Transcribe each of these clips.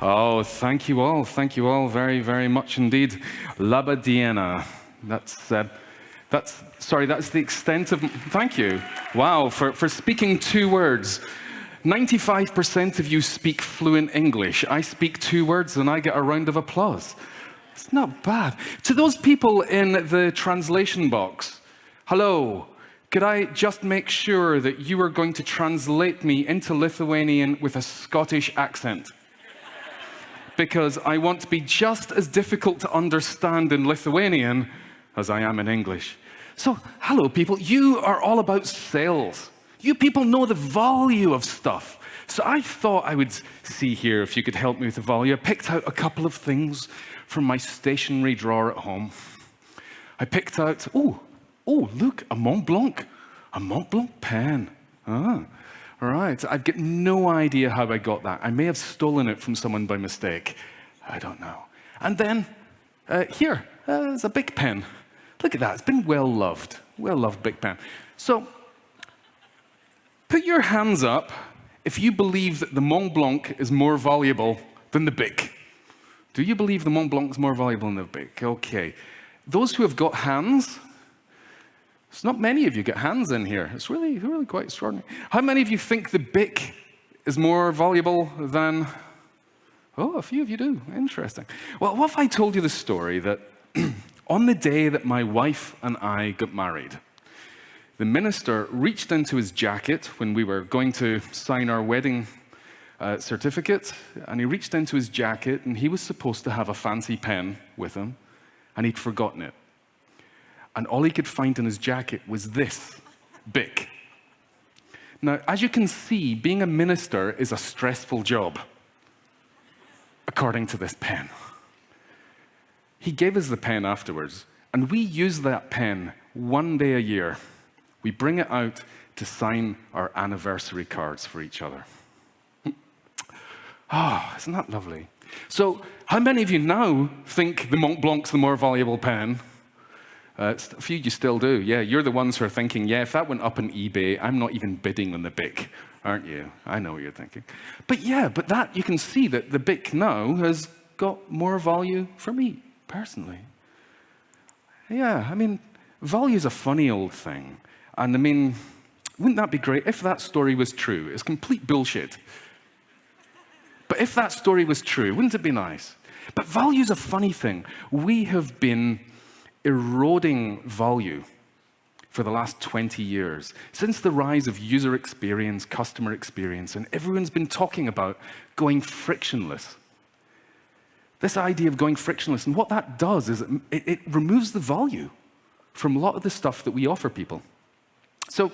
Oh, thank you all. Thank you all very, very much indeed. Labadiena. That's the extent of, thank you. Wow, for speaking 2 words. 95% of you speak fluent English. I speak 2 words and I get a round of applause. It's not bad. To those people in the translation box, hello. Could I just make sure that you are going to translate me into Lithuanian with a Scottish accent? Because I want to be just as difficult to understand in Lithuanian as I am in English. So, hello people, you are all about sales. You people know the value of stuff. So I thought I would see here if you could help me with the value. I picked out a couple of things from my stationery drawer at home. I picked out, oh, look, a Mont Blanc pen. Ah, all right. I've got no idea how I got that. I may have stolen it from someone by mistake. I don't know. And then here, there's a big pen. Look at that. It's been well-loved. Well-loved big pen. So put your hands up if you believe that the Mont Blanc is more valuable than the Bic. Do you believe the Mont Blanc is more valuable than the Bic? Okay. Those who have got hands, it's not many of you get hands in here. It's really quite extraordinary. How many of you think the Bic is more valuable than... Oh, a few of you do. Interesting. Well, what if I told you the story that on the day that my wife and I got married, the minister reached into his jacket when we were going to sign our wedding certificate, and he reached into his jacket, and he was supposed to have a fancy pen with him, and he'd forgotten it. And all he could find in his jacket was this Bic. Now, as you can see, being a minister is a stressful job, according to this pen. He gave us the pen afterwards, and we use that pen 1 day a year. We bring it out to sign our anniversary cards for each other. Ah, isn't that lovely? So, how many of you now think the Mont Blanc's the more valuable pen? A few of you still do. Yeah, you're the ones who are thinking, yeah, if that went up on eBay, I'm not even bidding on the Bic, aren't you? I know what you're thinking. But yeah, that you can see that the Bic now has got more value for me, personally. Yeah, I mean, value is a funny old thing. And I mean, wouldn't that be great if that story was true? It's complete bullshit. But if that story was true, wouldn't it be nice? But value is a funny thing. We have been eroding value for the last 20 years, since the rise of user experience, customer experience, and everyone's been talking about going frictionless. This idea of going frictionless, and what that does is it removes the value from a lot of the stuff that we offer people. So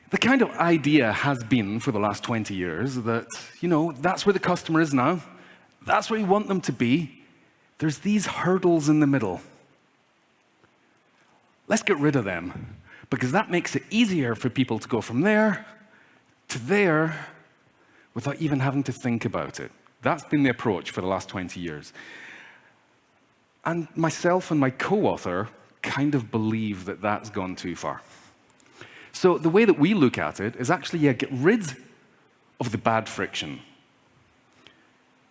the kind of idea has been for the last 20 years that, that's where the customer is now. That's where we want them to be. There's these hurdles in the middle. Let's get rid of them, because that makes it easier for people to go from there to there without even having to think about it. That's been the approach for the last 20 years. And myself and my co-author kind of believe that that's gone too far. So the way that we look at it is actually, get rid of the bad friction,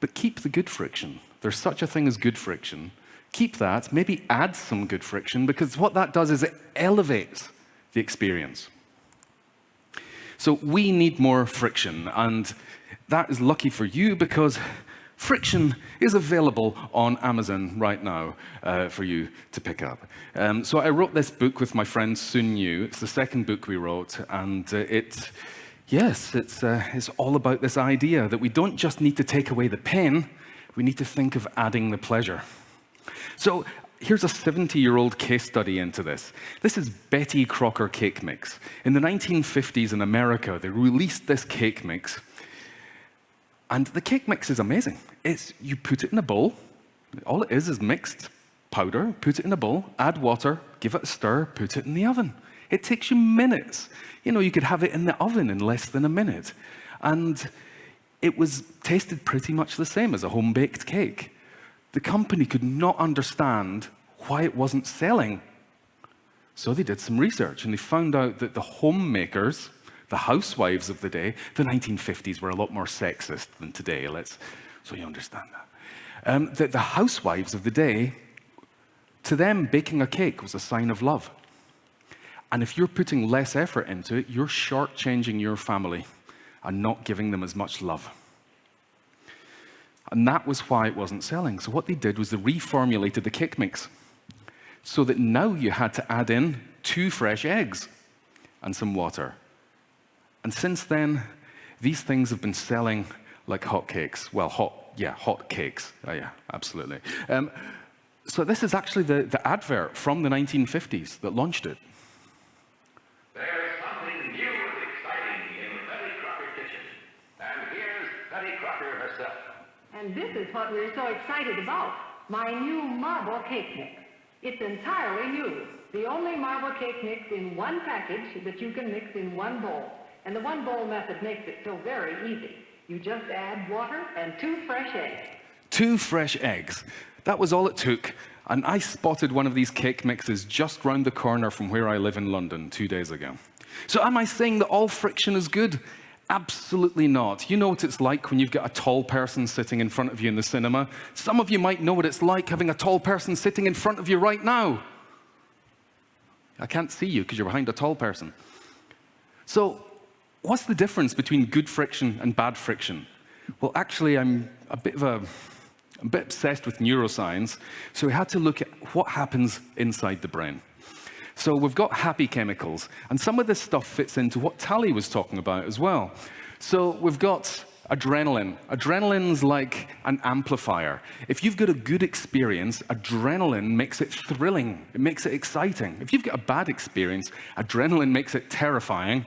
but keep the good friction. There's such a thing as good friction. Keep that, maybe add some good friction, because what that does is it elevates the experience. So we need more friction, and that is lucky for you because friction is available on Amazon right now for you to pick up. So I wrote this book with my friend Sun Yu. It's the second book we wrote, and it's all about this idea that we don't just need to take away the pain, we need to think of adding the pleasure. So here's a 70-year-old case study into this. This is Betty Crocker cake mix. In the 1950s in America, they released this cake mix. And the cake mix is amazing. You put it in a bowl. All it is mixed powder. Put it in a bowl, add water, give it a stir, put it in the oven. It takes you minutes. You could have it in the oven in less than a minute. And it was tasted pretty much the same as a home-baked cake. The company could not understand why it wasn't selling. So they did some research, and they found out that the homemakers, the housewives of the day, the 1950s were a lot more sexist than today. Let's So you understand that. The housewives of the day, to them, baking a cake was a sign of love. And if you're putting less effort into it, you're shortchanging your family and not giving them as much love. And that was why it wasn't selling. So what they did was they reformulated the cake mix so that now you had to add in 2 fresh eggs and some water. And since then, these things have been selling like hotcakes. Well, hot cakes. Oh, yeah, absolutely. So this is actually the advert from the 1950s that launched it. There's something new and exciting in Betty Crocker Kitchen. And here's Betty Crocker herself. And this is what we're so excited about, my new marble cake mix. It's entirely new. The only marble cake mix in one package that you can mix in one bowl. And the one bowl method makes it so very easy. You just add water and 2 fresh eggs. 2 fresh eggs. That was all it took. And I spotted one of these cake mixes just round the corner from where I live in London 2 days ago. So am I saying that all friction is good? Absolutely not. You know what it's like when you've got a tall person sitting in front of you in the cinema. Some of you might know what it's like having a tall person sitting in front of you right now. I can't see you because you're behind a tall person. So what's the difference between good friction and bad friction? Well, actually, I'm a bit obsessed with neuroscience, so we had to look at what happens inside the brain. So we've got happy chemicals, and some of this stuff fits into what Tali was talking about as well. So we've got adrenaline. Adrenaline's like an amplifier. If you've got a good experience, adrenaline makes it thrilling. It makes it exciting. If you've got a bad experience, adrenaline makes it terrifying.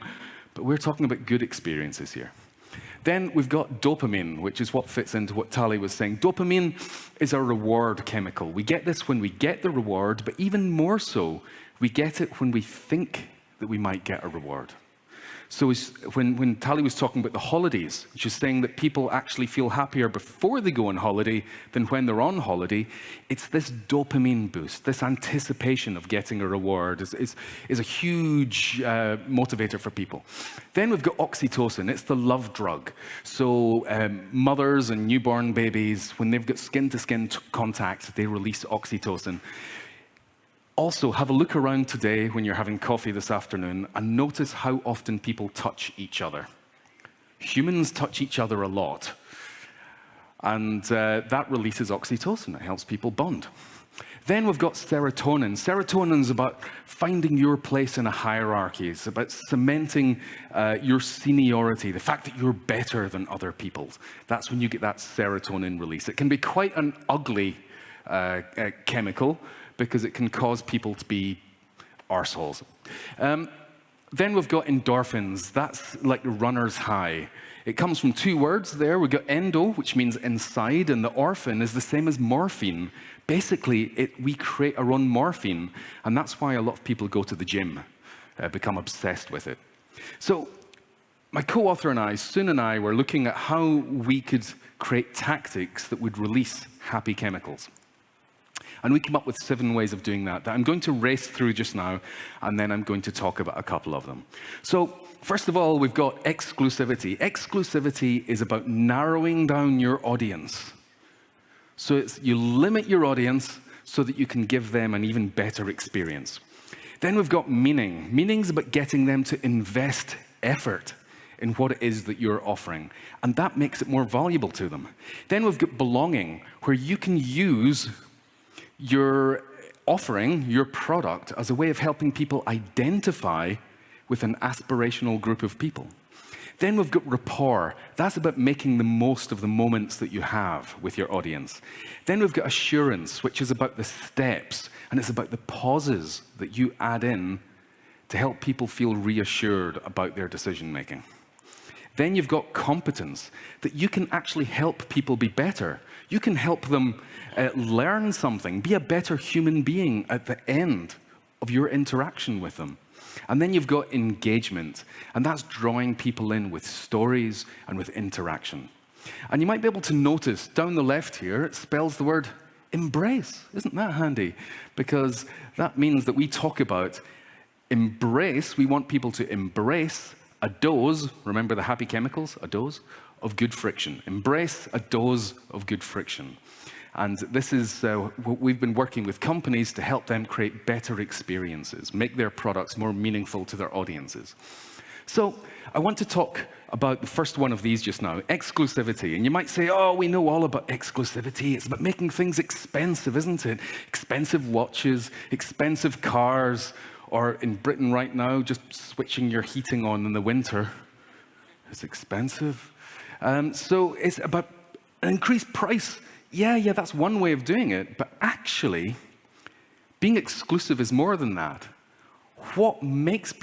But we're talking about good experiences here. Then we've got dopamine, which is what fits into what Tali was saying. Dopamine is a reward chemical. We get this when we get the reward, but even more so, we get it when we think that we might get a reward. So when Tali was talking about the holidays, she's saying that people actually feel happier before they go on holiday than when they're on holiday. It's this dopamine boost, this anticipation of getting a reward is a huge motivator for people. Then we've got oxytocin. It's the love drug. So mothers and newborn babies, when they've got skin-to-skin contact, they release oxytocin. Also, have a look around today when you're having coffee this afternoon and notice how often people touch each other. Humans touch each other a lot. And that releases oxytocin. It helps people bond. Then we've got serotonin. Serotonin's about finding your place in a hierarchy. It's about cementing your seniority, the fact that you're better than other people. That's when you get that serotonin release. It can be quite an ugly chemical, because it can cause people to be arseholes. Then we've got endorphins. That's like the runner's high. It comes from 2 words there. We've got endo, which means inside, and the orphan is the same as morphine. Basically, we create our own morphine, and that's why a lot of people go to the gym, become obsessed with it. So my co-author and I, Soon and I, were looking at how we could create tactics that would release happy chemicals. And we came up with 7 ways of doing that I'm going to race through just now, and then I'm going to talk about a couple of them. So first of all, we've got exclusivity. Exclusivity is about narrowing down your audience. So you limit your audience so that you can give them an even better experience. Then we've got meaning. Meaning's about getting them to invest effort in what it is that you're offering, and that makes it more valuable to them. Then we've got belonging, where you can use your offering, your product, as a way of helping people identify with an aspirational group of people. Then we've got rapport. That's about making the most of the moments that you have with your audience. Then we've got assurance, which is about the steps, and it's about the pauses that you add in to help people feel reassured about their decision making. Then you've got competence, that you can actually help people be better. You can help them learn something, be a better human being at the end of your interaction with them. And then you've got engagement, and that's drawing people in with stories and with interaction. And you might be able to notice down the left here, it spells the word embrace. Isn't that handy? Because that means that we talk about embrace. We want people to embrace a dose, remember the happy chemicals, a dose of good friction. Embrace a dose of good friction. And this is what we've been working with companies to help them create better experiences, make their products more meaningful to their audiences. So I want to talk about the first one of these just now, exclusivity. And you might say, oh, we know all about exclusivity. It's about making things expensive, isn't it? Expensive watches, expensive cars, or in Britain right now, just switching your heating on in the winter. It's expensive. So it's about an increased price. Yeah, that's one way of doing it. But actually, being exclusive is more than that. What makes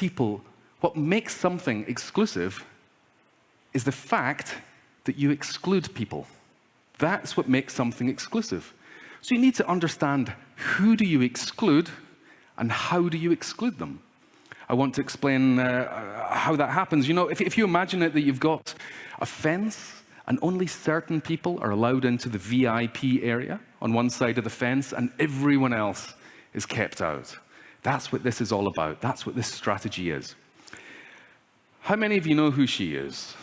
something exclusive is the fact that you exclude people. That's what makes something exclusive. So you need to understand, who do you exclude and how do you exclude them? I want to explain how that happens. You know, if you imagine it that you've got a fence and only certain people are allowed into the VIP area on one side of the fence and everyone else is kept out. That's what this is all about. That's what this strategy is. How many of you know who she is?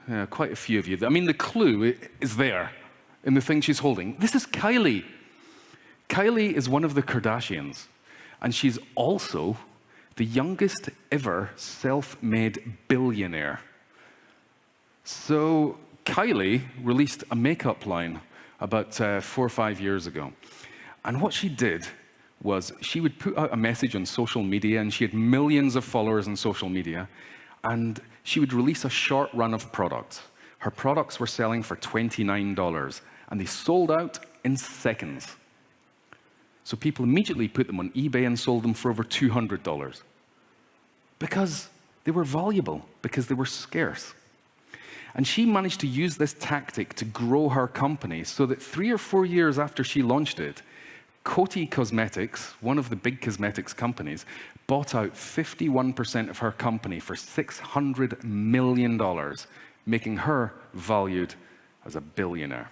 Yeah, quite a few of you. I mean, the clue is there in the thing she's holding. This is Kylie. Kylie is one of the Kardashians, and she's also the youngest ever self-made billionaire. So Kylie released a makeup line about 4 or 5 years ago. And what she did was she would put out a message on social media, and she had millions of followers on social media, and she would release a short run of products. Her products were selling for $29, and they sold out in seconds. So people immediately put them on eBay and sold them for over $200 because they were valuable, because they were scarce. And she managed to use this tactic to grow her company so that 3 or 4 years after she launched it, Coty Cosmetics, one of the big cosmetics companies, bought out 51% of her company for $600 million, making her valued as a billionaire.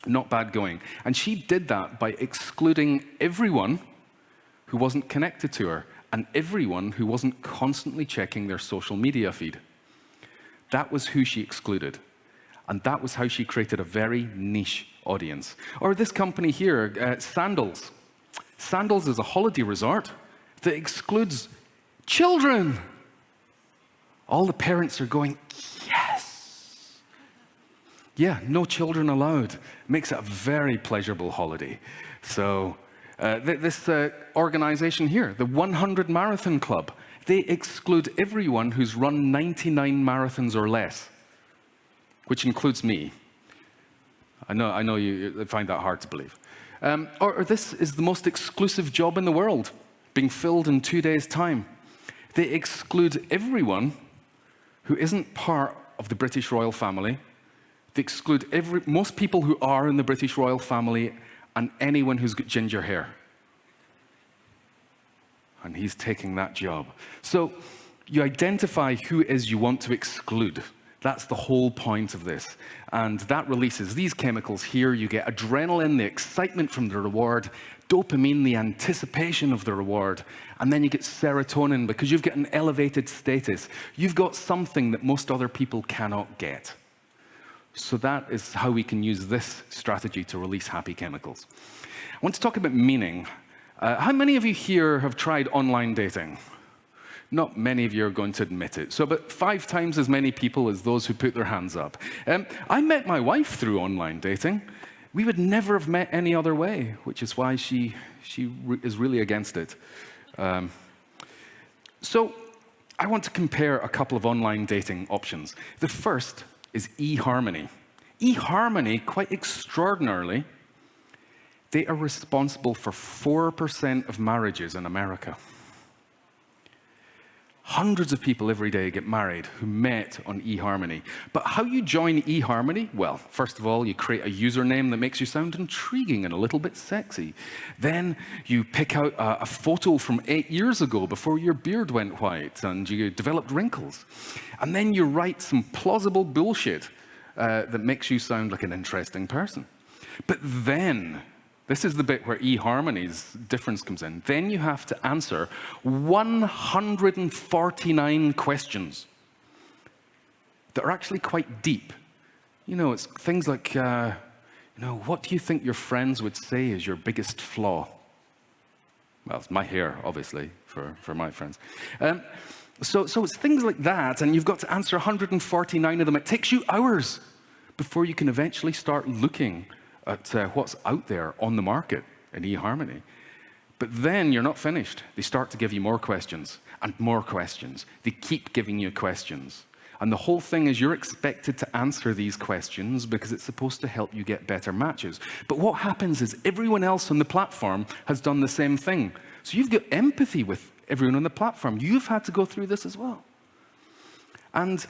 Not bad going. And she did that by excluding everyone who wasn't connected to her and everyone who wasn't constantly checking their social media feed. That was who she excluded. And that was how she created a very niche audience. Or this company here, Sandals. Sandals is a holiday resort that excludes children. All the parents are going, yes. Yeah, no children allowed. Makes it a very pleasurable holiday. So this organization here, the 100 Marathon Club, they exclude everyone who's run 99 marathons or less, which includes me. I know you find that hard to believe. Or this is the most exclusive job in the world, being filled in 2 days' time. They exclude everyone who isn't part of the British royal family. They exclude most people who are in the British royal family and anyone who's got ginger hair. And he's taking that job. So you identify who it is you want to exclude. That's the whole point of this. And that releases these chemicals here. You get adrenaline, the excitement from the reward, dopamine, the anticipation of the reward, and then you get serotonin because you've got an elevated status. You've got something that most other people cannot get. So that is how we can use this strategy to release happy chemicals. I want to talk about meaning. How many of you here have tried online dating? Not many of you are going to admit it. So about 5 times as many people as those who put their hands up. I met my wife through online dating. We would never have met any other way, which is why she is really against it. So I want to compare a couple of online dating options. The first is eHarmony. eHarmony, quite extraordinarily, they are responsible for 4% of marriages in America. Hundreds of people every day get married who met on eHarmony. But how you join eHarmony? Well, first of all, you create a username that makes you sound intriguing and a little bit sexy. Then you pick out a photo from 8 years ago before your beard went white and you developed wrinkles. And then you write some plausible bullshit that makes you sound like an interesting person. But then, this is the bit where eHarmony's difference comes in. Then you have to answer 149 questions that are actually quite deep. You know, it's things like, what do you think your friends would say is your biggest flaw? Well, it's my hair, obviously, for my friends. So it's things like that, and you've got to answer 149 of them. It takes you hours before you can eventually start looking at what's out there on the market in eHarmony. But then you're not finished. They start to give you more questions and more questions. They keep giving you questions. And the whole thing is you're expected to answer these questions because it's supposed to help you get better matches. But what happens is everyone else on the platform has done the same thing. So you've got empathy with everyone on the platform. You've had to go through this as well. And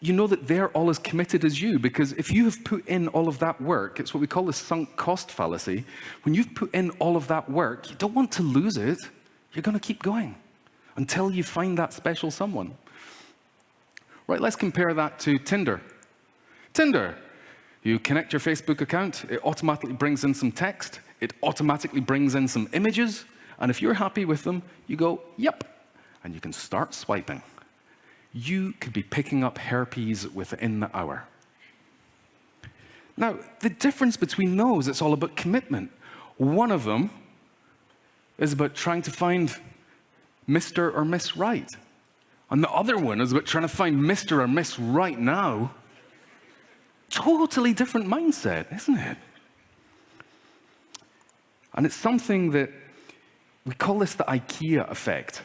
you know that they're all as committed as you, because if you have put in all of that work, it's what we call the sunk cost fallacy. When you've put in all of that work, you don't want to lose it. You're going to keep going until you find that special someone. Right, let's compare that to Tinder. Tinder, you connect your Facebook account, it automatically brings in some text, it automatically brings in some images, and if you're happy with them, you go, yep, and you can start swiping. You could be picking up herpes within the hour. Now, the difference between those, it's all about commitment. One of them is about trying to find Mr. or Miss Right. And the other one is about trying to find Mr. or Miss Right now. Totally different mindset, isn't it? And it's something that we call this the IKEA effect.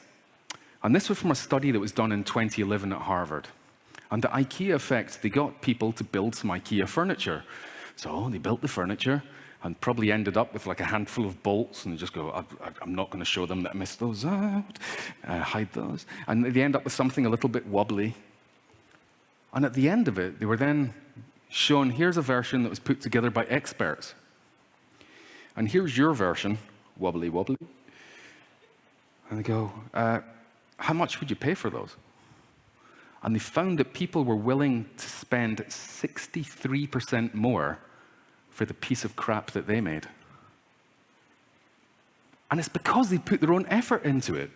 And this was from a study that was done in 2011 at Harvard. And the IKEA effect, they got people to build some IKEA furniture. So they built the furniture and probably ended up with like a handful of bolts, and they just go, I'm not going to show them that I missed those out, hide those. And they end up with something a little bit wobbly. And at the end of it, they were then shown, here's a version that was put together by experts. And here's your version, wobbly, wobbly. And they go, how much would you pay for those? And they found that people were willing to spend 63% more for the piece of crap that they made. And it's because they put their own effort into it.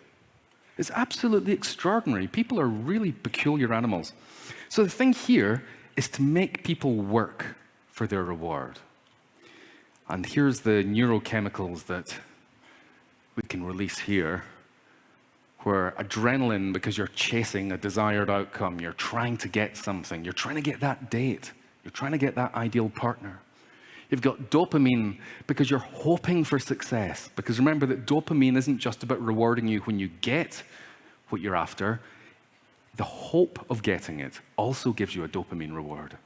It's absolutely extraordinary. People are really peculiar animals. So the thing here is to make people work for their reward. And here's the neurochemicals that we can release here, where adrenaline, because you're chasing a desired outcome, you're trying to get something, you're trying to get that date, you're trying to get that ideal partner. You've got dopamine because you're hoping for success. Because remember that dopamine isn't just about rewarding you when you get what you're after. The hope of getting it also gives you a dopamine reward.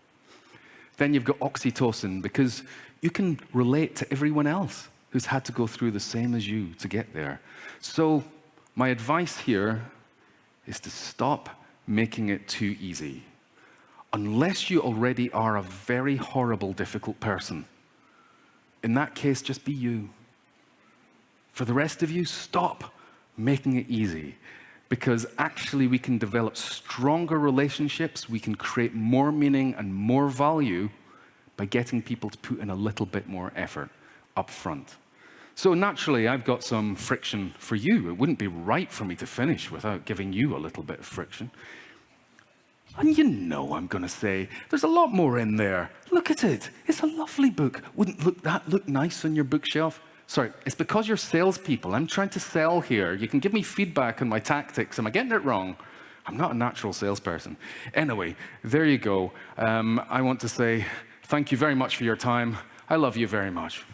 Then you've got oxytocin because you can relate to everyone else who's had to go through the same as you to get there. So my advice here is to stop making it too easy. Unless you already are a very horrible, difficult person. In that case, just be you. For the rest of you, stop making it easy. Because actually we can develop stronger relationships, we can create more meaning and more value by getting people to put in a little bit more effort up front. So naturally, I've got some friction for you. It wouldn't be right for me to finish without giving you a little bit of friction. And you know I'm going to say, there's a lot more in there. Look at it. It's a lovely book. Wouldn't that look nice on your bookshelf? Sorry, it's because you're salespeople. I'm trying to sell here. You can give me feedback on my tactics. Am I getting it wrong? I'm not a natural salesperson. Anyway, there you go. I want to say thank you very much for your time. I love you very much.